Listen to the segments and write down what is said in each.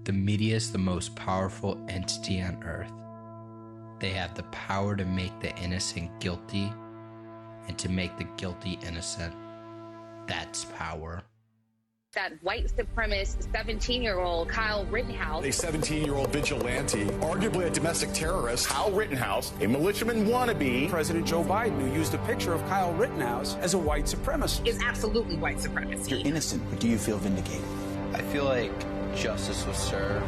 The media is the most powerful entity on earth. They have the power to make the innocent guilty and to make the guilty innocent. That's power. That white supremacist 17-year-old Kyle Rittenhouse, a 17-year-old vigilante, arguably a domestic terrorist. Kyle Rittenhouse, a militiaman wannabe. President Joe Biden, who used a picture of Kyle Rittenhouse as a white supremacist, is absolutely white supremacy. You're innocent, but do you feel vindicated? I feel like justice was served.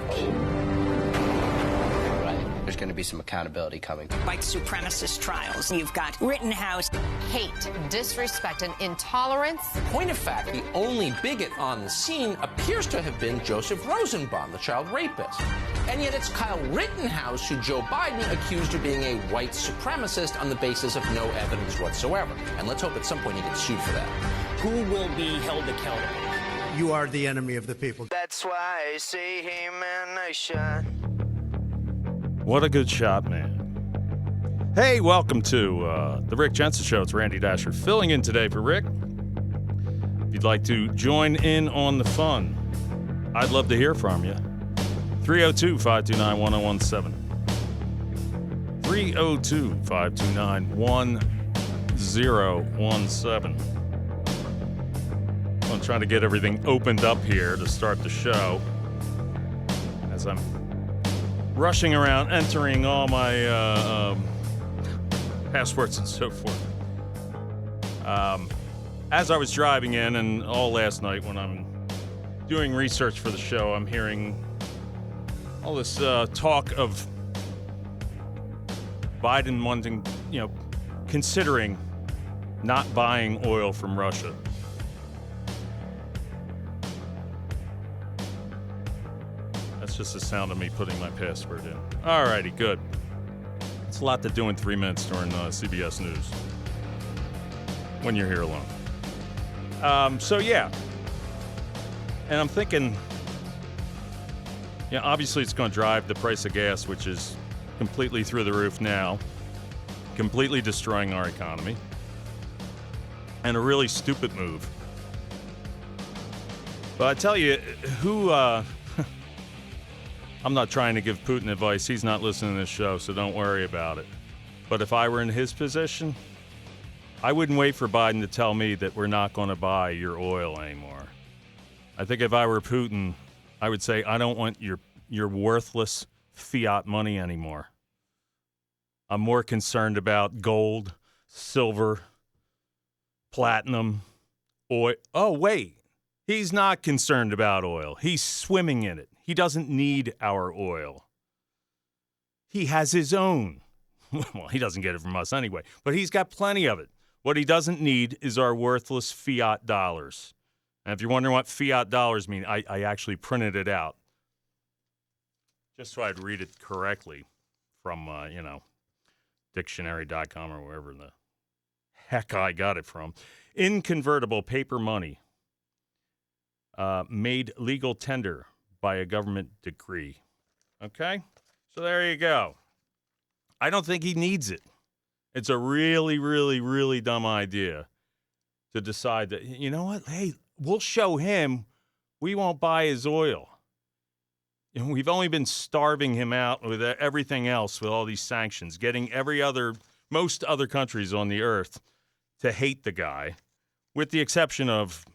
There's going to be some accountability coming. White supremacist trials. You've got Rittenhouse. Hate, disrespect, and intolerance. Point of fact, the only bigot on the scene appears to have been Joseph Rosenbaum, the child rapist. And yet it's Kyle Rittenhouse who Joe Biden accused of being a white supremacist on the basis of no evidence whatsoever. And let's hope at some point he gets sued for that. Who will be held accountable? You are the enemy of the people. That's why I say, hey man, I shot. What a good shot, man. Hey, welcome to the Rick Jensen Show. It's Randy Dascher filling in today for Rick. If you'd like to join in on the fun, I'd love to hear from you. 302-529-1017. 302-529-1017. I'm trying to get everything opened up here to start the show as I'm rushing around, entering all my passwords and so forth. As I was driving in, and all last night when I'm doing research for the show, I'm hearing all this talk of Biden wanting, considering not buying oil from Russia. That's just the sound of me putting my password in. All righty, good. It's a lot to do in 3 minutes during CBS News when you're here alone. And I'm thinking, obviously it's going to drive the price of gas, which is completely through the roof now, completely destroying our economy, and a really stupid move. But I tell you, I'm not trying to give Putin advice. He's not listening to this show, so don't worry about it. But if I were in his position, I wouldn't wait for Biden to tell me that we're not going to buy your oil anymore. I think if I were Putin, I would say, I don't want your worthless fiat money anymore. I'm more concerned about gold, silver, platinum, oil. Oh, wait. He's not concerned about oil. He's swimming in it. He doesn't need our oil. He has his own. Well, he doesn't get it from us anyway, but he's got plenty of it. What he doesn't need is our worthless fiat dollars. And if you're wondering what fiat dollars mean, I actually printed it out just so I'd read it correctly from, dictionary.com or wherever the heck I got it from. Inconvertible paper money made legal tender by a government decree. Okay? So there you go. I don't think he needs it. It's a really, really, really dumb idea to decide that, you know what? Hey, we'll show him we won't buy his oil. We've only been starving him out with everything else with all these sanctions, getting most other countries on the earth to hate the guy, with the exception of,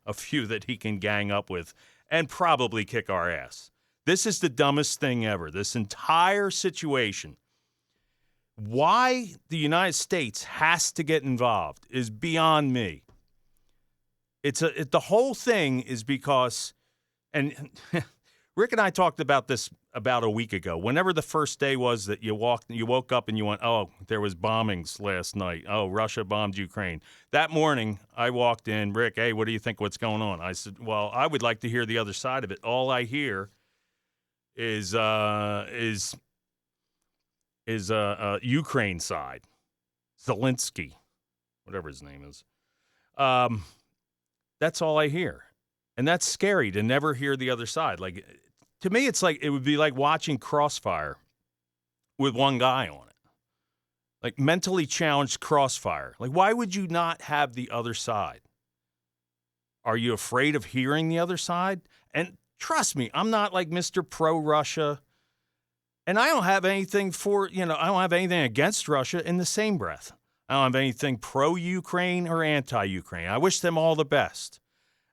a few that he can gang up with and probably kick our ass. This is the dumbest thing ever. This entire situation. Why the United States has to get involved is beyond me. The whole thing is because, and Rick and I talked about this about a week ago. Whenever the first day was that you woke up and you went, oh, there was bombings last night. Oh, Russia bombed Ukraine. That morning, I walked in, Rick, hey, what do you think? What's going on? I said, well, I would like to hear the other side of it. All I hear is Ukraine side, Zelensky, whatever his name is. That's all I hear. And that's scary to never hear the other side. Like, to me, it's like it would be like watching Crossfire with one guy on it. Like mentally challenged Crossfire. Like, why would you not have the other side? Are you afraid of hearing the other side? And Trust me, I'm not like Mr. Pro-Russia. And I don't have anything I don't have anything against Russia in the same breath. I don't have anything pro-Ukraine or anti-Ukraine. I wish them all the best.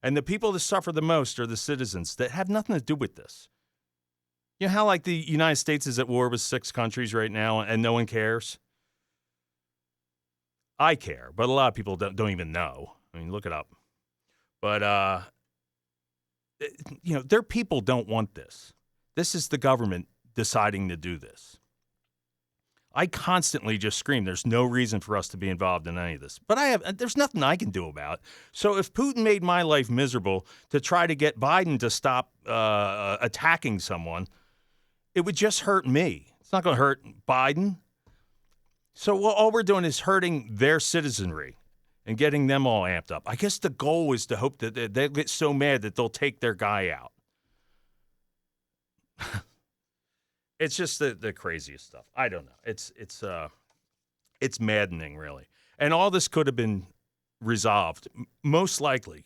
And the people that suffer the most are the citizens that have nothing to do with this. You know how like the United States is at war with 6 countries right now and no one cares? I care, but a lot of people don't even know. I mean, look it up. But, their people don't want this. This is the government deciding to do this. I constantly just scream, there's no reason for us to be involved in any of this. But there's nothing I can do about it. So if Putin made my life miserable to try to get Biden to stop attacking someone, it would just hurt me. It's not going to hurt Biden. So all we're doing is hurting their citizenry and getting them all amped up. I guess the goal is to hope that they'll get so mad that they'll take their guy out. It's just the craziest stuff. I don't know. It's maddening, really. And all this could have been resolved, most likely,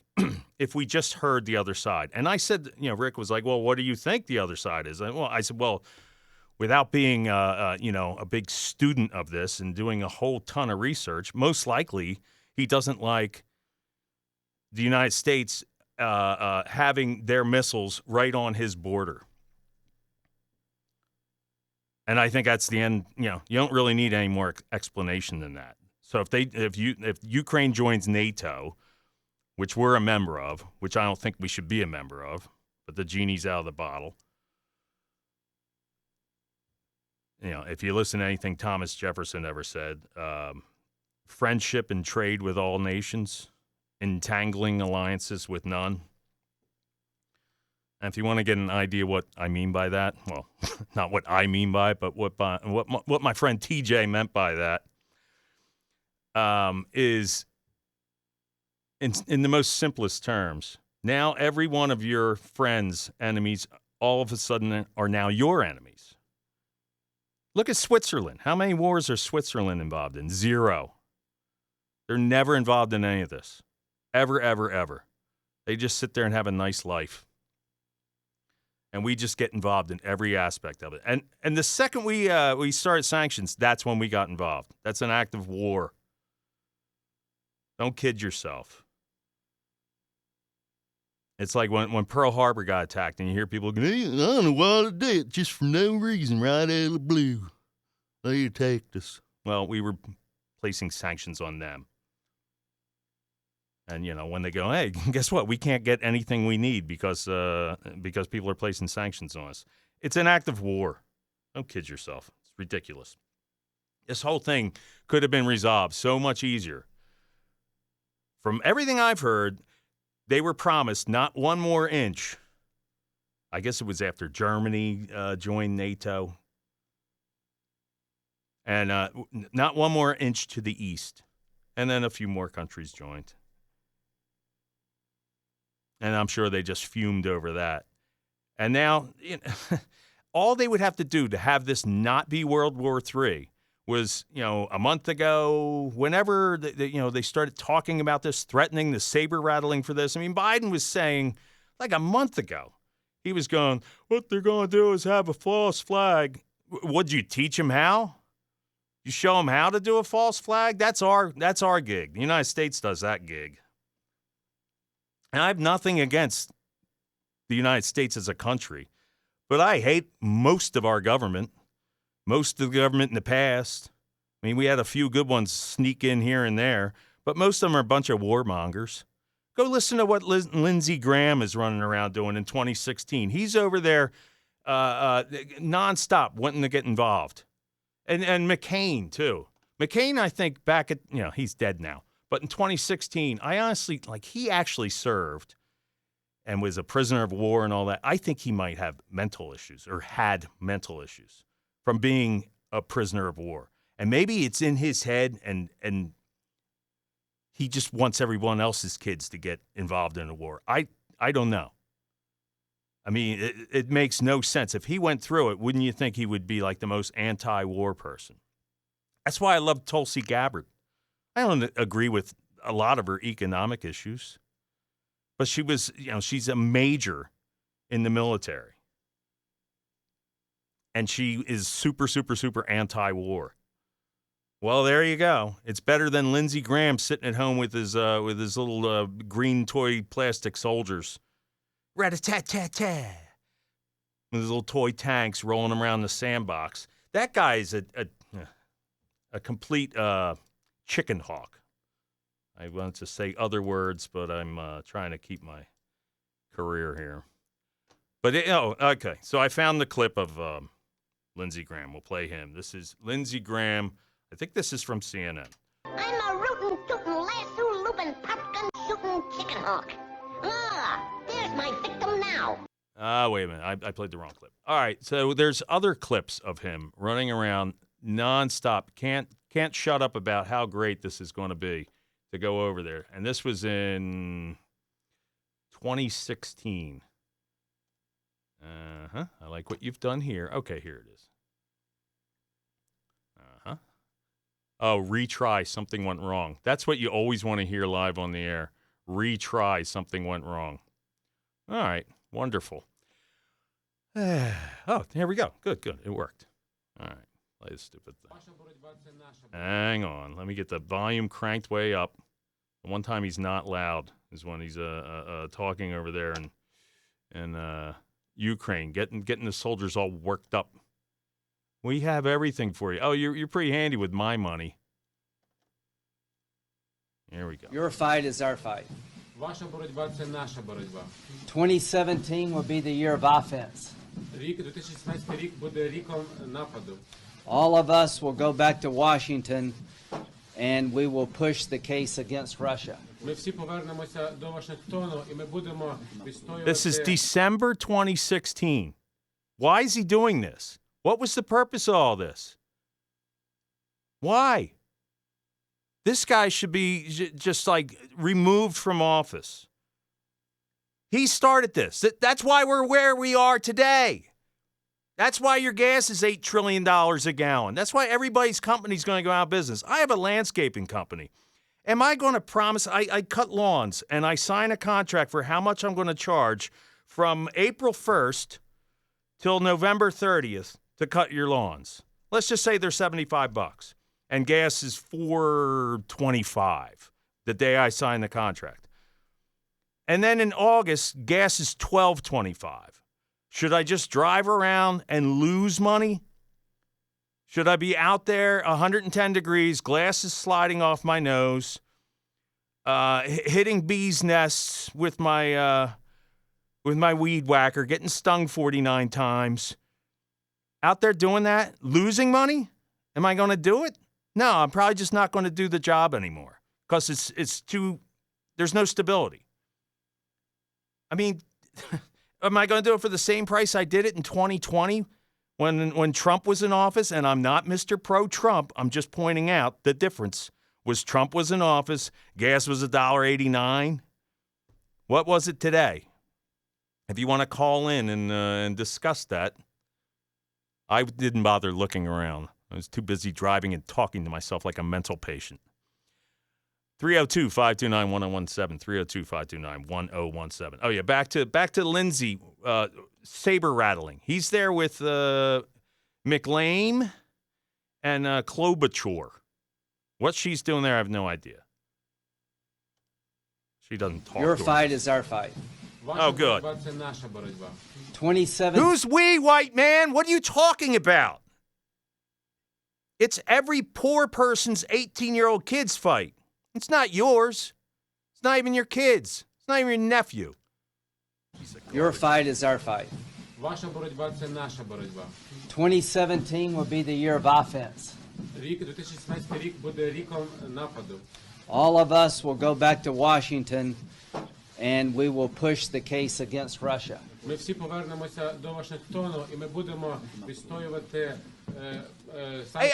if we just heard the other side. And I said, Rick was like, well, what do you think the other side is? I said, well, without being, a big student of this and doing a whole ton of research, most likely he doesn't like the United States having their missiles right on his border. And I think that's the end. You don't really need any more explanation than that. So if Ukraine joins NATO, which we're a member of, which I don't think we should be a member of, but the genie's out of the bottle. If you listen to anything Thomas Jefferson ever said, friendship and trade with all nations, entangling alliances with none. And if you want to get an idea what I mean by that, well, not what I mean by it, but what my friend TJ meant by that, is in the most simplest terms. Now every one of your friends' enemies all of a sudden are now your enemies. Look at Switzerland. How many wars are Switzerland involved in? 0. They're never involved in any of this. Ever, ever, ever. They just sit there and have a nice life. And we just get involved in every aspect of it. And the second we started sanctions, that's when we got involved. That's an act of war. Don't kid yourself. It's like when Pearl Harbor got attacked and you hear people going, hey, I don't know why they did it, just for no reason, right out of the blue. They attacked us. Well, we were placing sanctions on them. And, when they go, hey, guess what? We can't get anything we need because people are placing sanctions on us. It's an act of war. Don't kid yourself. It's ridiculous. This whole thing could have been resolved so much easier. From everything I've heard, they were promised not one more inch. I guess it was after Germany joined NATO. And not one more inch to the east. And then a few more countries joined. And I'm sure they just fumed over that. And now, all they would have to do to have this not be World War III was, a month ago, whenever they started talking about this, threatening the saber rattling for this. I mean, Biden was saying, like a month ago, he was going, what they're going to do is have a false flag. Would you teach them how? You show them how to do a false flag? That's our gig. The United States does that gig. And I have nothing against the United States as a country, but I hate most of our government, most of the government in the past. I mean, we had a few good ones sneak in here and there, but most of them are a bunch of warmongers. Go listen to what Lindsey Graham is running around doing in 2016. He's over there nonstop wanting to get involved. And McCain, too. McCain, I think, back at, he's dead now. But in 2016, I honestly, he actually served and was a prisoner of war and all that. I think he might have mental issues or had mental issues from being a prisoner of war. And maybe it's in his head and he just wants everyone else's kids to get involved in a war. I don't know. I mean, it makes no sense. If he went through it, wouldn't you think he would be like the most anti-war person? That's why I love Tulsi Gabbard. I don't agree with a lot of her economic issues, but she was, she's a major in the military. And she is super, super, super anti-war. Well, there you go. It's better than Lindsey Graham sitting at home with his little green toy plastic soldiers. Rat-a-tat-tat-tat. With his little toy tanks rolling around the sandbox. That guy is a complete chicken hawk. I want to say other words, but I'm trying to keep my career here. But, okay. So I found the clip of Lindsey Graham. We'll play him. This is Lindsey Graham. I think this is from CNN. I'm a rootin', tootin', lasso loopin', popgun shootin' chicken hawk. There's my victim now. Wait a minute. I played the wrong clip. All right. So there's other clips of him running around nonstop. Can't shut up about how great this is going to be to go over there. And this was in 2016. I like what you've done here. Okay, here it is. Oh, retry, something went wrong. That's what you always want to hear live on the air. Retry, something went wrong. All right, wonderful. Oh, here we go. Good. It worked. All right, play this stupid thing. Hang on. Let me get the volume cranked way up. The one time he's not loud is when he's talking over there in Ukraine, getting the soldiers all worked up. We have everything for you. Oh, you're pretty handy with my money. Here we go. Your fight is our fight. 2017 will be the year of offense. All of us will go back to Washington and we will push the case against Russia. This is December 2016. Why is he doing this? What was the purpose of all this? Why? This guy should be just like removed from office. He started this. That's why we're where we are today. That's why your gas is $8 trillion a gallon. That's why everybody's company's going to go out of business. I have a landscaping company. Am I going to promise? I cut lawns and I sign a contract for how much I'm going to charge from April 1st till November 30th to cut your lawns. Let's just say they're $75 and gas is $4.25 the day I sign the contract. And then in August, gas is $12.25. Should I just drive around and lose money? Should I be out there 110 degrees, glasses sliding off my nose, hitting bees' nests with my weed whacker, getting stung 49 times? Out there doing that, losing money? Am I going to do it? No, I'm probably just not going to do the job anymore because it's too. There's no stability. I mean, am I going to do it for the same price I did it in 2020 when Trump was in office? And I'm not Mr. Pro-Trump. I'm just pointing out the difference was Trump was in office, gas was $1.89. What was it today? If you want to call in and discuss that. I didn't bother looking around. I was too busy driving and talking to myself like a mental patient. 302-529-1017, 302-529-1017. Oh, yeah, back to Lindsey, saber rattling. He's there with McLean and Klobuchar. What she's doing there, I have no idea. She doesn't talk. Your fight is our fight. Oh, good. 27. Who's we, white man? What are you talking about? It's every poor person's 18-year-old kid's fight. It's not yours. It's not even your kids. It's not even your nephew. Your fight is our fight. 2017 will be the year of offense. All of us will go back to Washington and we will push the case against Russia. Hey,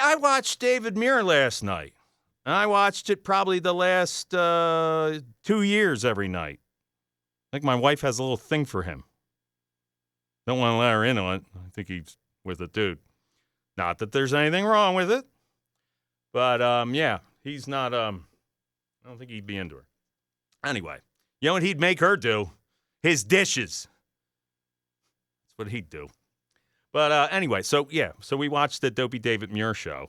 I watched David Muir last night. And I watched it probably the last 2 years every night. I think my wife has a little thing for him. Don't want to let her in on it. I think he's with a dude. Not that there's anything wrong with it. But, yeah, he's not, I don't think he'd be into her. Anyway, you know what he'd make her do? His dishes. what he'd do. But anyway, so we watched the Dopey David Muir show.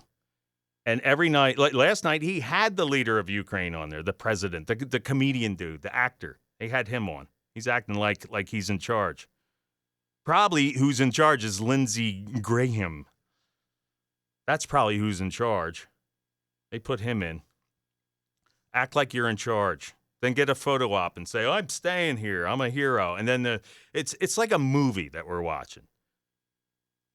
And every night, like last night, he had the leader of Ukraine on there, the president, the comedian dude, the actor. They had him on. He's acting like he's in charge. Probably who's in charge is Lindsey Graham. That's probably who's in charge. They put him in. Act like you're in charge. Then get a photo op and say, oh, I'm staying here. I'm a hero. And then it's like a movie that we're watching.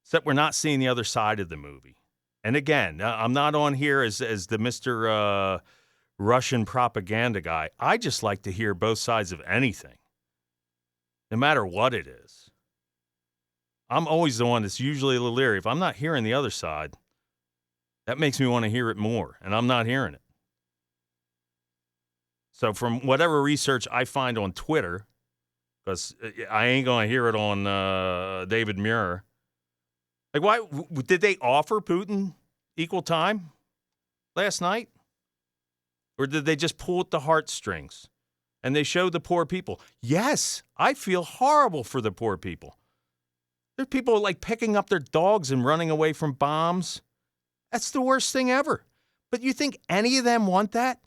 Except we're not seeing the other side of the movie. And again, I'm not on here as the Mr. Russian propaganda guy. I just like to hear both sides of anything, no matter what it is. I'm always the one that's usually a little leery. If I'm not hearing the other side, that makes me want to hear it more, and I'm not hearing it. So from whatever research I find on Twitter, because I ain't going to hear it on David Muir. Like, why did they offer Putin equal time last night? Or did they just pull at the heartstrings? And they showed the poor people. Yes, I feel horrible for the poor people. There are people like picking up their dogs and running away from bombs. That's the worst thing ever. But you think any of them want that?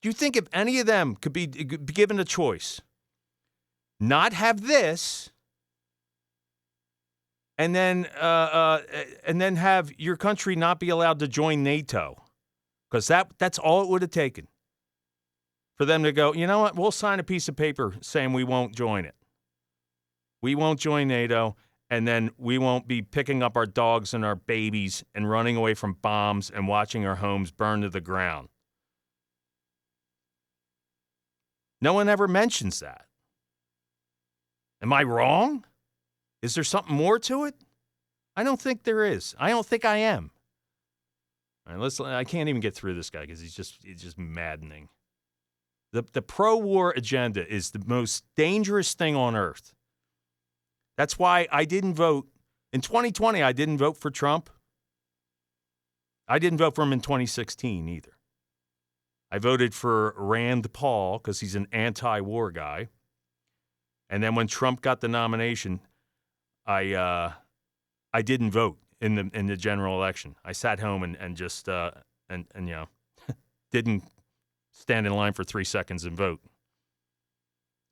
Do you think if any of them could be given a choice, not have this, and then have your country not be allowed to join NATO, because that's all it would have taken for them to go, you know what, we'll sign a piece of paper saying we won't join it. We won't join NATO, and then we won't be picking up our dogs and our babies and running away from bombs and watching our homes burn to the ground. No one ever mentions that. Am I wrong? Is there something more to it? I don't think there is. I don't think I am. All right, I can't even get through this guy because he's just maddening. The pro-war agenda is the most dangerous thing on earth. That's why I didn't vote. In 2020, I didn't vote for Trump. I didn't vote for him in 2016 either. I voted for Rand Paul because he's an anti-war guy. And then when Trump got the nomination, I didn't vote in the general election. I sat home and just didn't stand in line for 3 seconds and vote.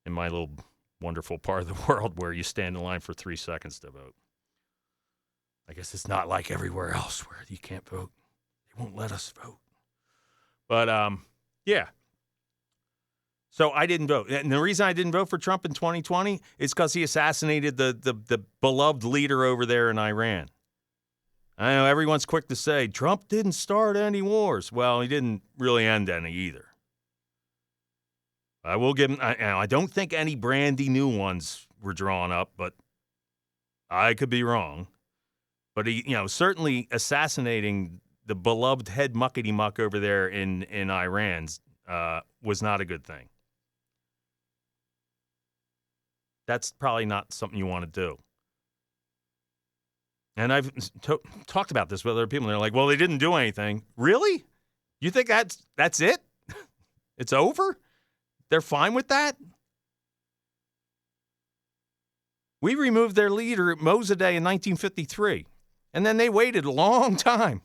In my little wonderful part of the world where you stand in line for 3 seconds to vote. I guess it's not like everywhere else where you can't vote. They won't let us vote. But yeah. So I didn't vote. And the reason I didn't vote for Trump in 2020 is because he assassinated the beloved leader over there in Iran. I know everyone's quick to say, Trump didn't start any wars. Well, he didn't really end any either. I will give him, I don't think any brandy new ones were drawn up, but I could be wrong. But he, certainly assassinating the beloved head muckety-muck over there in Iran was not a good thing. That's probably not something you want to do. And I've talked about this with other people, and they're like, well, they didn't do anything. Really? You think that's it? It's over? They're fine with that? We removed their leader, Mosaddegh, in 1953, and then they waited a long time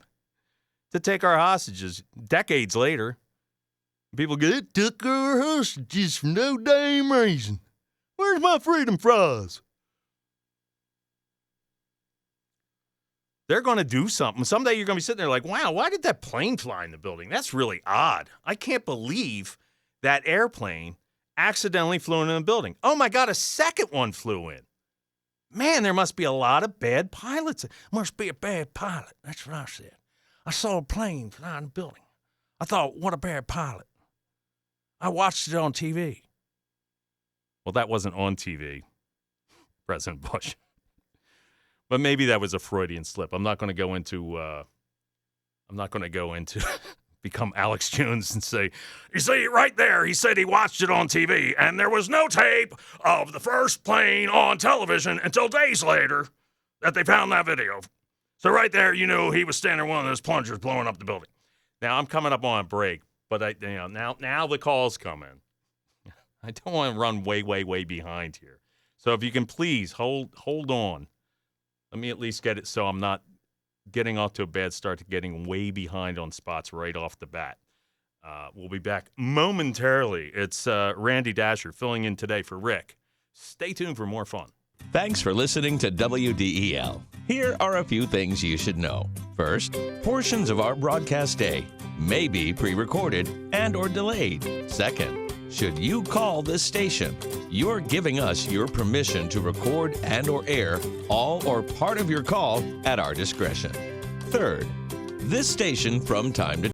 to take our hostages decades later. People go, it took our hostages for no damn reason. Where's my freedom fries? They're going to do something. Someday you're going to be sitting there like, wow, why did that plane fly in the building? That's really odd. I can't believe that airplane accidentally flew into the building. Oh, my God, a second one flew in. Man, there must be a lot of bad pilots. Must be a bad pilot. That's what I said. I saw a plane fly in the building. I thought, what a bad pilot. I watched it on TV. Well, that wasn't on TV, President Bush. But maybe that was a Freudian slip. I'm not going to go into become Alex Jones and say, you see, right there, he said he watched it on TV, and there was no tape of the first plane on television until days later that they found that video. So right there, he was standing in one of those plungers blowing up the building. Now, I'm coming up on a break, but now the calls come in. I don't want to run way, way, way behind here. So if you can please hold on. Let me at least get it so I'm not getting off to a bad start to getting way behind on spots right off the bat. We'll be back momentarily. It's Randy Dascher filling in today for Rick. Stay tuned for more fun. Thanks for listening to WDEL. Here are a few things you should know. First, portions of our broadcast day may be pre-recorded and or delayed. Second, should you call this station, you're giving us your permission to record and or air all or part of your call at our discretion. Third, this station from time to